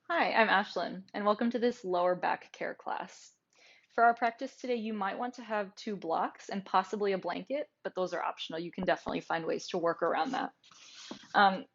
Hi, I'm Aislinn, and welcome to this lower back care class. For our practice today, you might want to have two blocks and possibly a blanket, but those are optional. You can definitely find ways to work around that. Um,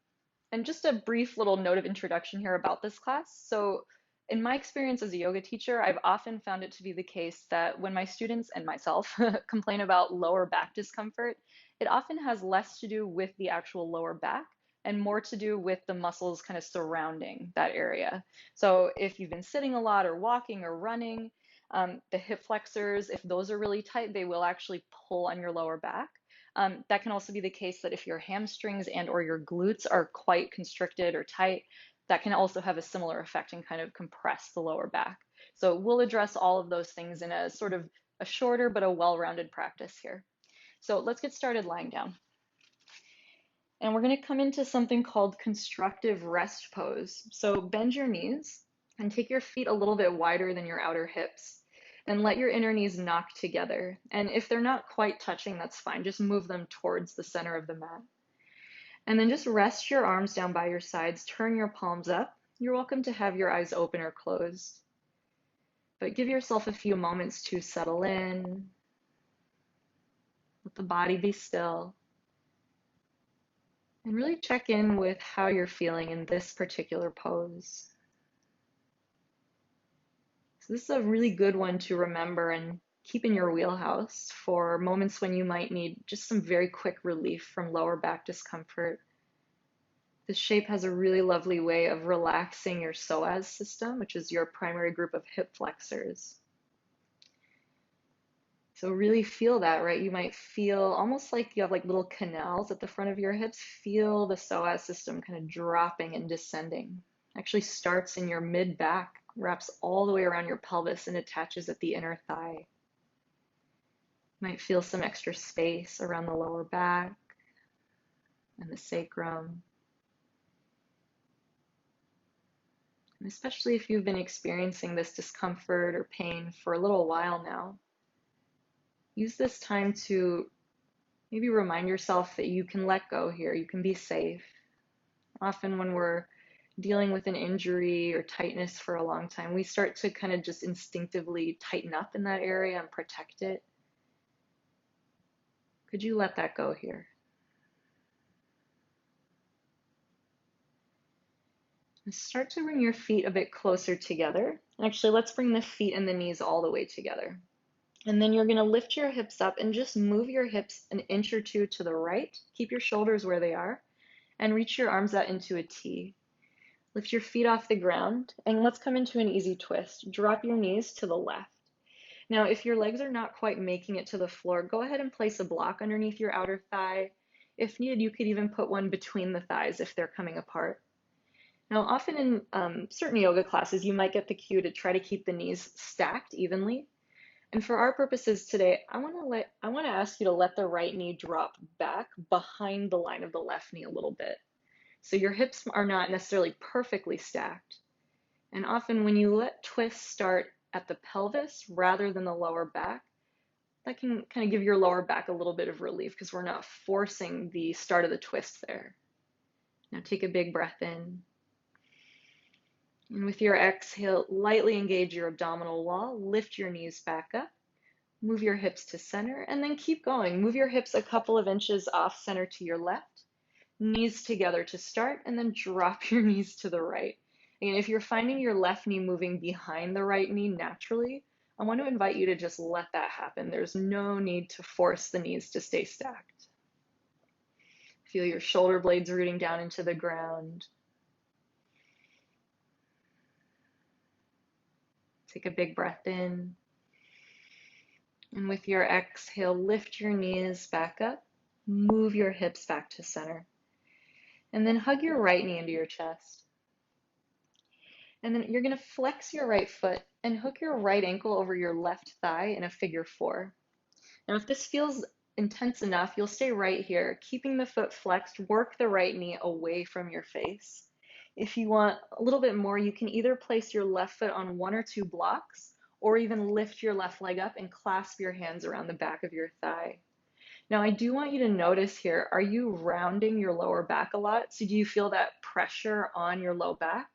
and just a brief little note of introduction here about this class. So, in my experience as a yoga teacher, I've often found it to be the case that when my students and myself complain about lower back discomfort, it often has less to do with the actual lower back and more to do with the muscles kind of surrounding that area. So, if you've been sitting a lot or walking or running, the hip flexors, if those are really tight, they will actually pull on your lower back. That can also be the case that if your hamstrings and or your glutes are quite constricted or tight, that can also have a similar effect and kind of compress the lower back. So we'll address all of those things in a sort of a shorter but a well-rounded practice here. So let's get started lying down. And we're going to come into something called constructive rest pose. So bend your knees and take your feet a little bit wider than your outer hips and let your inner knees knock together. And if they're not quite touching, that's fine. Just move them towards the center of the mat. And then just rest your arms down by your sides, turn your palms up. You're welcome to have your eyes open or closed, but give yourself a few moments to settle in, let the body be still, and really check in with how you're feeling in this particular pose. So this is a really good one to remember and keep in your wheelhouse for moments when you might need just some very quick relief from lower back discomfort. This shape has a really lovely way of relaxing your psoas system, which is your primary group of hip flexors. So really feel that, right? You might feel almost like you have like little canals at the front of your hips. Feel the psoas system kind of dropping and descending. Actually starts in your mid back, wraps all the way around your pelvis and attaches at the inner thigh. Might feel some extra space around the lower back and the sacrum. And especially if you've been experiencing this discomfort or pain for a little while now, use this time to maybe remind yourself that you can let go here, you can be safe. Often when we're dealing with an injury or tightness for a long time, we start to kind of just instinctively tighten up in that area and protect it. Could you let that go here? And start to bring your feet a bit closer together. Actually, let's bring the feet and the knees all the way together. And then you're going to lift your hips up and just move your hips an inch or two to the right. Keep your shoulders where they are and reach your arms out into a T. Lift your feet off the ground and let's come into an easy twist. Drop your knees to the left. Now, if your legs are not quite making it to the floor, go ahead and place a block underneath your outer thigh. If needed, you could even put one between the thighs if they're coming apart. Now, often in certain yoga classes, you might get the cue to try to keep the knees stacked evenly. And for our purposes today, I want to ask you to let the right knee drop back behind the line of the left knee a little bit. So your hips are not necessarily perfectly stacked. And often when you let twists start at the pelvis rather than the lower back, that can kind of give your lower back a little bit of relief because we're not forcing the start of the twist there. Now take a big breath in. And with your exhale, lightly engage your abdominal wall, lift your knees back up, move your hips to center, and then keep going. Move your hips a couple of inches off center to your left, knees together to start, and then drop your knees to the right. Again, if you're finding your left knee moving behind the right knee naturally, I want to invite you to just let that happen. There's no need to force the knees to stay stacked. Feel your shoulder blades rooting down into the ground. Take a big breath in. And with your exhale, lift your knees back up, move your hips back to center. And then hug your right knee into your chest. And then you're going to flex your right foot and hook your right ankle over your left thigh in a figure four. Now, if this feels intense enough, you'll stay right here, keeping the foot flexed, work the right knee away from your face. If you want a little bit more, you can either place your left foot on one or two blocks, or even lift your left leg up and clasp your hands around the back of your thigh. Now, I do want you to notice here, are you rounding your lower back a lot? So do you feel that pressure on your low back?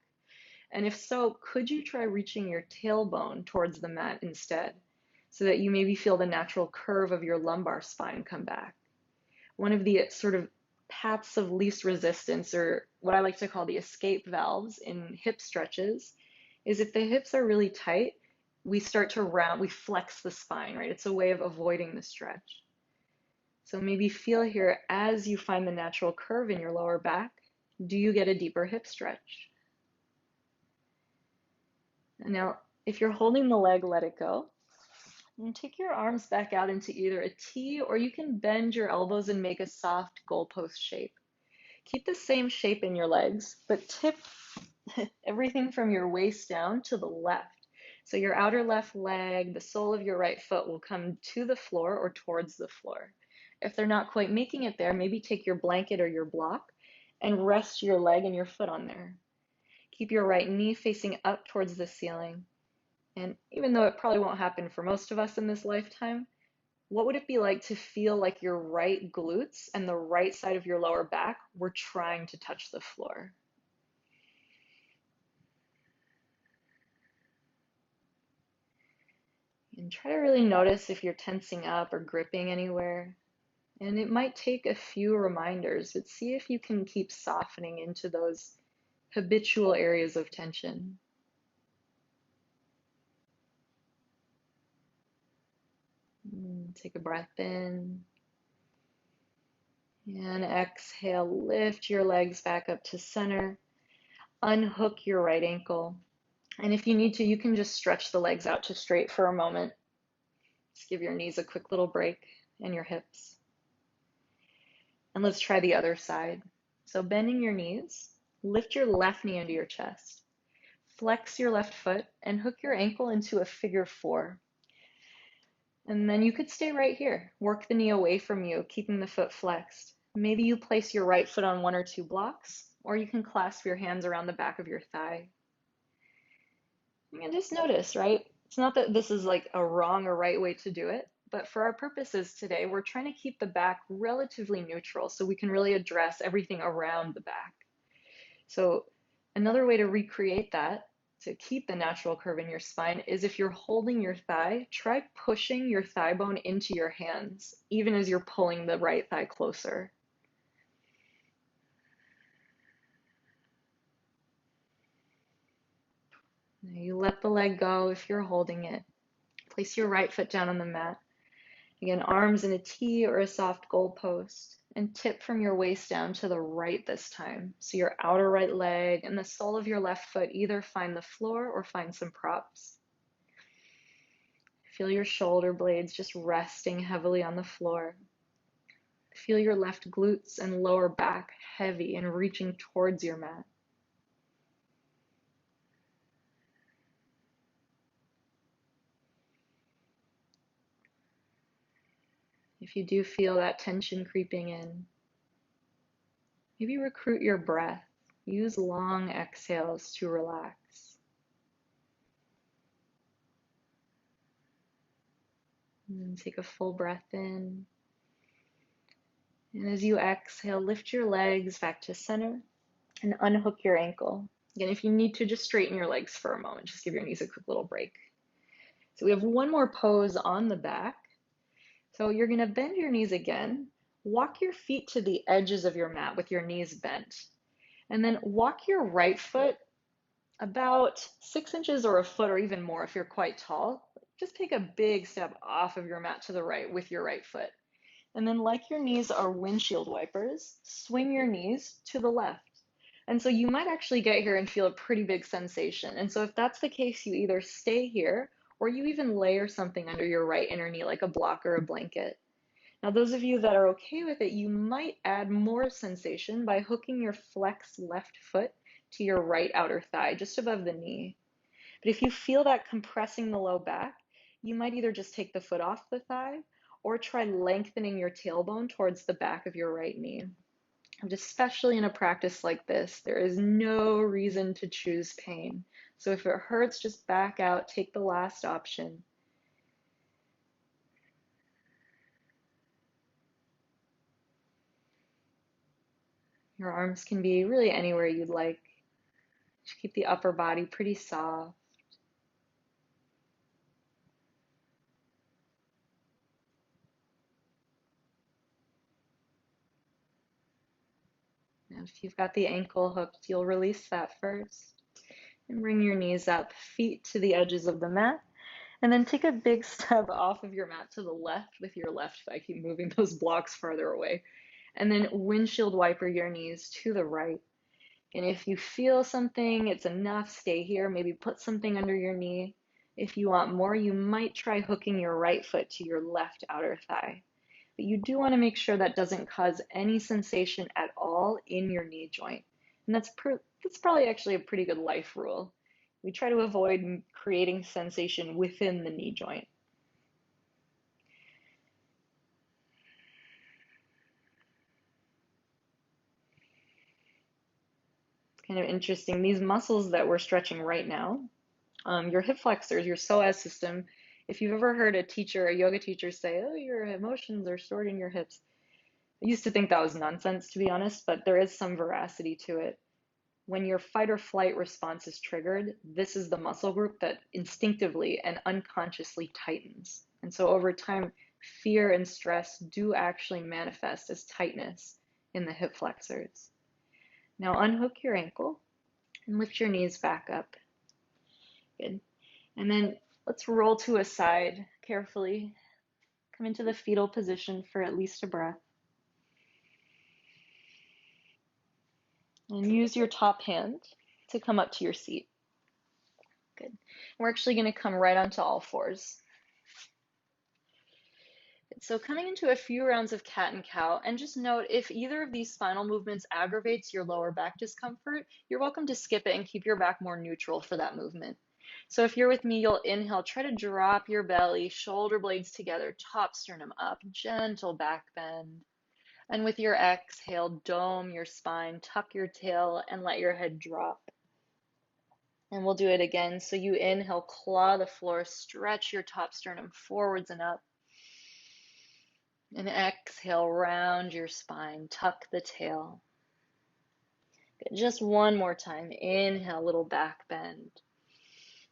And if so, could you try reaching your tailbone towards the mat instead, so that you maybe feel the natural curve of your lumbar spine come back? One of the sort of paths of least resistance, or what I like to call the escape valves in hip stretches, is if the hips are really tight, we start to round, we flex the spine, right? It's a way of avoiding the stretch. So maybe feel here as you find the natural curve in your lower back, do you get a deeper hip stretch? And now, if you're holding the leg, let it go. And take your arms back out into either a T, or you can bend your elbows and make a soft goalpost shape. Keep the same shape in your legs, but tip everything from your waist down to the left. So your outer left leg, the sole of your right foot will come to the floor or towards the floor. If they're not quite making it there, maybe take your blanket or your block and rest your leg and your foot on there. Keep your right knee facing up towards the ceiling. And even though it probably won't happen for most of us in this lifetime, what would it be like to feel like your right glutes and the right side of your lower back were trying to touch the floor? And try to really notice if you're tensing up or gripping anywhere. And it might take a few reminders, but see if you can keep softening into those habitual areas of tension. Take a breath in. And exhale, lift your legs back up to center. Unhook your right ankle. And if you need to, you can just stretch the legs out to straight for a moment. Just give your knees a quick little break and your hips. And let's try the other side. So bending your knees, lift your left knee into your chest. Flex your left foot and hook your ankle into a figure 4. And then you could stay right here. Work the knee away from you, keeping the foot flexed. Maybe you place your right foot on 1 or 2 blocks, or you can clasp your hands around the back of your thigh. And just notice, right? It's not that this is like a wrong or right way to do it, but for our purposes today, we're trying to keep the back relatively neutral so we can really address everything around the back. So another way to recreate that, to keep the natural curve in your spine, is if you're holding your thigh, try pushing your thigh bone into your hands, even as you're pulling the right thigh closer. Now you let the leg go if you're holding it. Place your right foot down on the mat. Again, arms in a T or a soft goalpost, and tip from your waist down to the right this time. So your outer right leg and the sole of your left foot either find the floor or find some props. Feel your shoulder blades just resting heavily on the floor. Feel your left glutes and lower back heavy and reaching towards your mat. If you do feel that tension creeping in, maybe recruit your breath. Use long exhales to relax. And take a full breath in. And as you exhale, lift your legs back to center and unhook your ankle. Again, if you need to, just straighten your legs for a moment. Just give your knees a quick little break. So we have one more pose on the back. So you're going to bend your knees again. Walk your feet to the edges of your mat with your knees bent. And then walk your right foot about 6 inches or a foot or even more if you're quite tall. Just take a big step off of your mat to the right with your right foot. And then, like your knees are windshield wipers, swing your knees to the left. And so you might actually get here and feel a pretty big sensation. And so if that's the case, you either stay here or you even layer something under your right inner knee, like a block or a blanket. Now, those of you that are okay with it, you might add more sensation by hooking your flexed left foot to your right outer thigh, just above the knee. But if you feel that compressing the low back, you might either just take the foot off the thigh or try lengthening your tailbone towards the back of your right knee. And especially in a practice like this, there is no reason to choose pain. So if it hurts, just back out, take the last option. Your arms can be really anywhere you'd like. Just keep the upper body pretty soft. Now, if you've got the ankle hooked, you'll release that first. And bring your knees up, feet to the edges of the mat. And then take a big step off of your mat to the left with your left foot. Keep moving those blocks farther away. And then windshield wiper your knees to the right. And if you feel something, it's enough, stay here. Maybe put something under your knee. If you want more, you might try hooking your right foot to your left outer thigh. But you do want to make sure that doesn't cause any sensation at all in your knee joint. And that's probably actually a pretty good life rule. We try to avoid creating sensation within the knee joint. It's kind of interesting. These muscles that we're stretching right now, your hip flexors, your psoas system, if you've ever heard a yoga teacher say, oh, your emotions are stored in your hips, I used to think that was nonsense, to be honest, but there is some veracity to it. When your fight or flight response is triggered, this is the muscle group that instinctively and unconsciously tightens. And so over time, fear and stress do actually manifest as tightness in the hip flexors. Now unhook your ankle and lift your knees back up. Good. And then let's roll to a side carefully. Come into the fetal position for at least a breath. And use your top hand to come up to your seat. Good. We're actually going to come right onto all fours. So coming into a few rounds of cat and cow, and just note if either of these spinal movements aggravates your lower back discomfort, you're welcome to skip it and keep your back more neutral for that movement. So if you're with me, you'll inhale, try to drop your belly, shoulder blades together, top sternum up, gentle back bend. And with your exhale, dome your spine, tuck your tail, and let your head drop. And we'll do it again. So you inhale, claw the floor, stretch your top sternum forwards and up. And exhale, round your spine, tuck the tail. Good. Just one more time. Inhale, little back bend.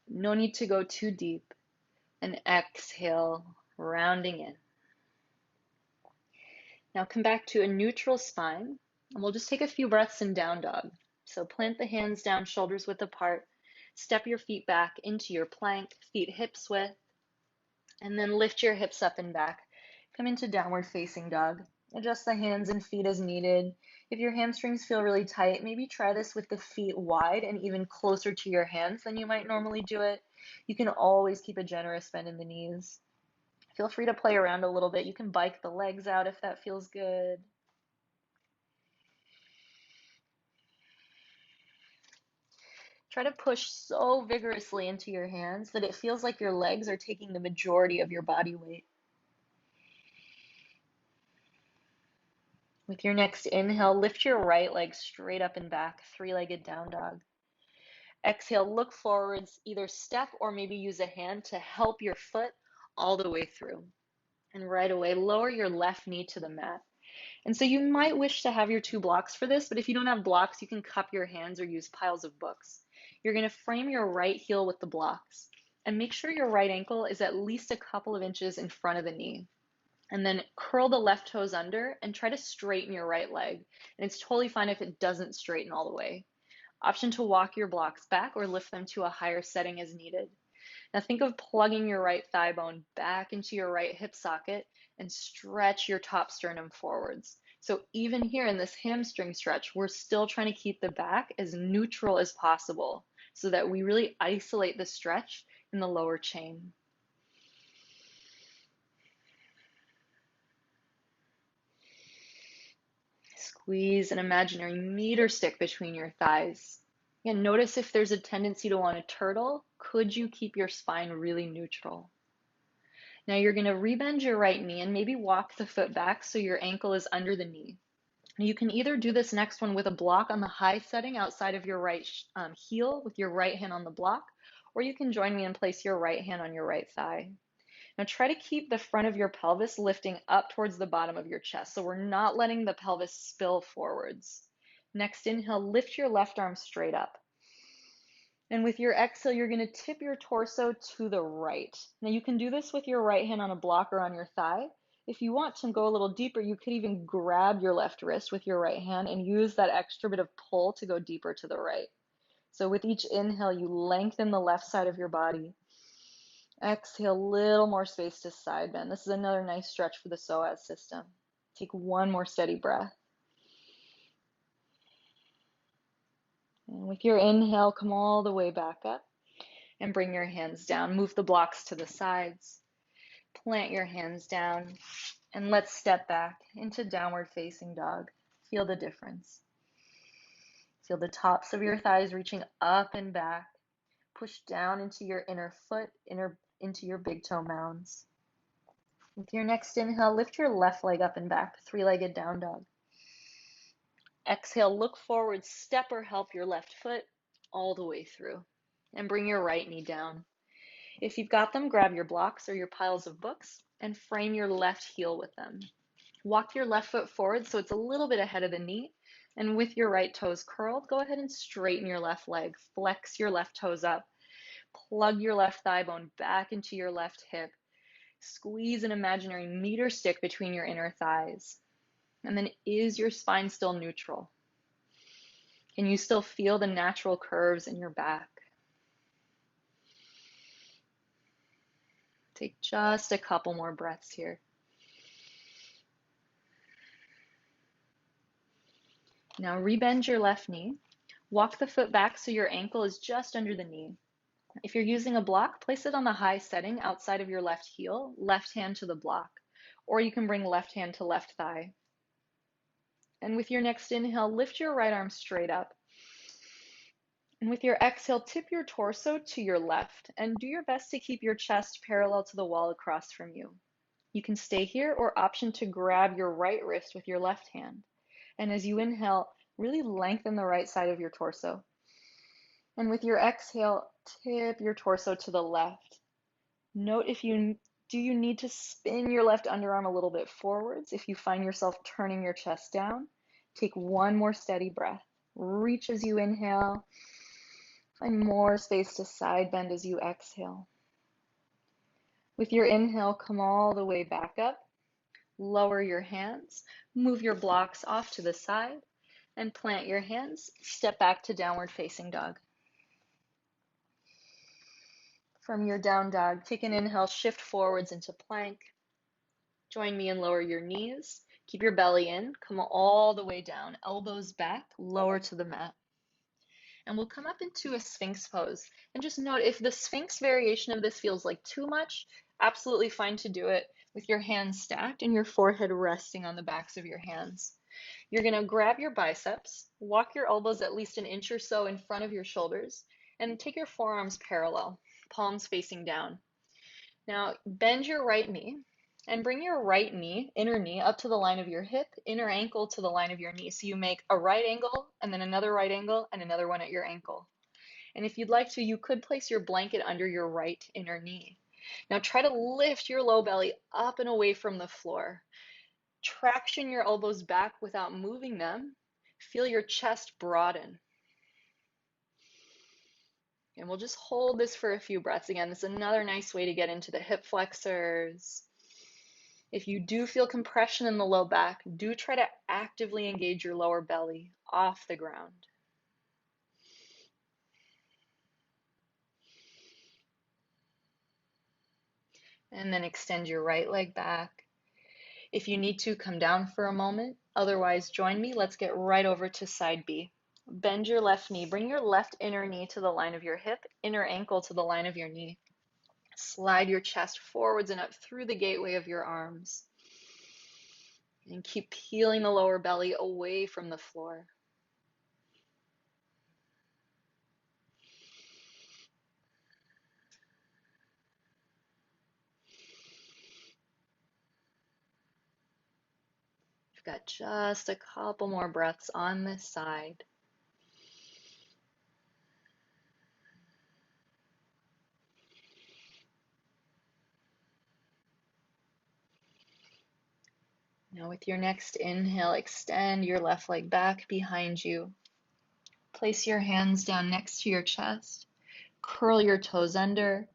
No need to go too deep. And exhale, rounding in. Now come back to a neutral spine, and we'll just take a few breaths in down dog. So plant the hands down, shoulders width apart. Step your feet back into your plank, feet hips width, and then lift your hips up and back. Come into downward facing dog. Adjust the hands and feet as needed. If your hamstrings feel really tight, maybe try this with the feet wide and even closer to your hands than you might normally do it. You can always keep a generous bend in the knees. Feel free to play around a little bit. You can bike the legs out if that feels good. Try to push so vigorously into your hands that it feels like your legs are taking the majority of your body weight. With your next inhale, lift your right leg straight up and back, three-legged down dog. Exhale, look forwards, either step or maybe use a hand to help your foot all the way through. And right away, lower your left knee to the mat. And so you might wish to have your two blocks for this, but if you don't have blocks, you can cup your hands or use piles of books. You're going to frame your right heel with the blocks and make sure your right ankle is at least a couple of inches in front of the knee. And then curl the left toes under and try to straighten your right leg. And it's totally fine if it doesn't straighten all the way. Option to walk your blocks back or lift them to a higher setting as needed. Now think of plugging your right thigh bone back into your right hip socket and stretch your top sternum forwards. So even here in this hamstring stretch, we're still trying to keep the back as neutral as possible so that we really isolate the stretch in the lower chain. Squeeze an imaginary meter stick between your thighs. Again, notice if there's a tendency to want to turtle, could you keep your spine really neutral? Now you're going to rebend your right knee and maybe walk the foot back so your ankle is under the knee. You can either do this next one with a block on the high setting outside of your right heel with your right hand on the block, or you can join me and place your right hand on your right thigh. Now try to keep the front of your pelvis lifting up towards the bottom of your chest, so we're not letting the pelvis spill forwards. Next inhale, lift your left arm straight up. And with your exhale, you're going to tip your torso to the right. Now you can do this with your right hand on a block or on your thigh. If you want to go a little deeper, you could even grab your left wrist with your right hand and use that extra bit of pull to go deeper to the right. So with each inhale, you lengthen the left side of your body. Exhale, a little more space to side bend. This is another nice stretch for the psoas system. Take one more steady breath. And with your inhale, come all the way back up and bring your hands down. Move the blocks to the sides. Plant your hands down and let's step back into downward facing dog. Feel the difference. Feel the tops of your thighs reaching up and back. Push down into your inner foot, into your big toe mounds. With your next inhale, lift your left leg up and back, three-legged down dog. Exhale, look forward, step or help your left foot all the way through. And bring your right knee down. If you've got them, grab your blocks or your piles of books and frame your left heel with them. Walk your left foot forward so it's a little bit ahead of the knee. And with your right toes curled, go ahead and straighten your left leg. Flex your left toes up. Plug your left thigh bone back into your left hip. Squeeze an imaginary meter stick between your inner thighs. And then is your spine still neutral? Can you still feel the natural curves in your back? Take just a couple more breaths here. Now rebend your left knee. Walk the foot back so your ankle is just under the knee. If you're using a block, place it on the high setting outside of your left heel, left hand to the block, or you can bring left hand to left thigh. And with your next inhale, lift your right arm straight up. And with your exhale, tip your torso to your left and do your best to keep your chest parallel to the wall across from you. You can stay here or option to grab your right wrist with your left hand. And as you inhale, really lengthen the right side of your torso. And with your exhale, tip your torso to the left. Note if you need to spin your left underarm a little bit forwards. If you find yourself turning your chest down, take one more steady breath. Reach as you inhale. Find more space to side bend as you exhale. With your inhale, come all the way back up. Lower your hands. Move your blocks off to the side and plant your hands. Step back to downward facing dog. From your down dog, take an inhale, shift forwards into plank. Join me and lower your knees. Keep your belly in. Come all the way down. Elbows back, lower to the mat. And we'll come up into a Sphinx pose. And just note, if the Sphinx variation of this feels like too much, absolutely fine to do it with your hands stacked and your forehead resting on the backs of your hands. You're going to grab your biceps, walk your elbows at least an inch or so in front of your shoulders, and take your forearms parallel, palms facing down. Now, bend your right knee and bring your right knee, inner knee, up to the line of your hip, inner ankle to the line of your knee. So you make a right angle and then another right angle and another one at your ankle. And if you'd like to, you could place your blanket under your right inner knee. Now try to lift your low belly up and away from the floor. Traction your elbows back without moving them. Feel your chest broaden. And we'll just hold this for a few breaths. Again, this is another nice way to get into the hip flexors. If you do feel compression in the low back, do try to actively engage your lower belly off the ground. And then extend your right leg back. If you need to, come down for a moment. Otherwise, join me. Let's get right over to side B. Bend your left knee. Bring your left inner knee to the line of your hip, inner ankle to the line of your knee. Slide your chest forwards and up through the gateway of your arms. And keep peeling the lower belly away from the floor. We've got just a couple more breaths on this side. Now with your next inhale, extend your left leg back behind you. Place your hands down next to your chest Curl your toes under,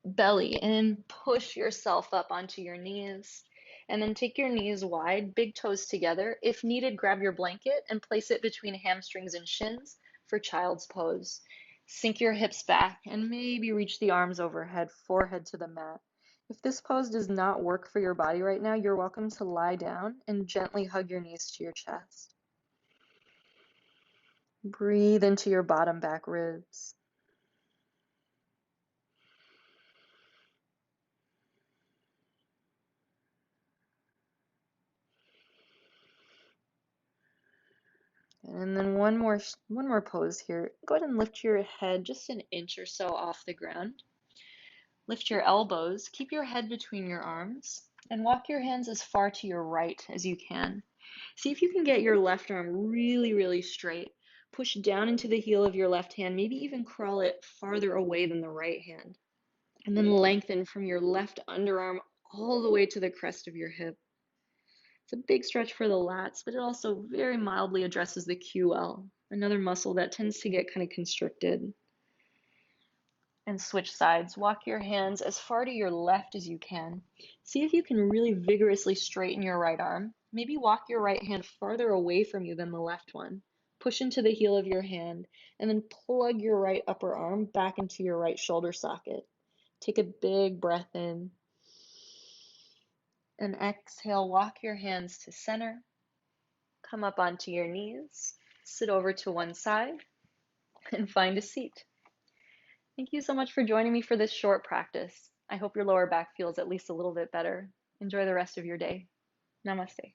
belly in, push yourself up onto your knees. And then take your knees wide, big toes together. If needed, grab your blanket and place it between hamstrings and shins for child's pose. Sink your hips back and maybe reach the arms overhead, forehead to the mat. If this pose does not work for your body right now, you're welcome to lie down and gently hug your knees to your chest. Breathe into your bottom back ribs. And then one more pose here. Go ahead and lift your head just an inch or so off the ground. Lift your elbows, keep your head between your arms, and walk your hands as far to your right as you can. See if you can get your left arm really, really straight. Push down into the heel of your left hand, maybe even crawl it farther away than the right hand. And then lengthen from your left underarm all the way to the crest of your hip. It's a big stretch for the lats, but it also very mildly addresses the QL, another muscle that tends to get kind of constricted. And switch sides. Walk your hands as far to your left as you can. See if you can really vigorously straighten your right arm. Maybe walk your right hand farther away from you than the left one. Push into the heel of your hand and then plug your right upper arm back into your right shoulder socket. Take a big breath in. And exhale, walk your hands to center. Come up onto your knees. Sit over to one side and find a seat. Thank you so much for joining me for this short practice. I hope your lower back feels at least a little bit better. Enjoy the rest of your day. Namaste.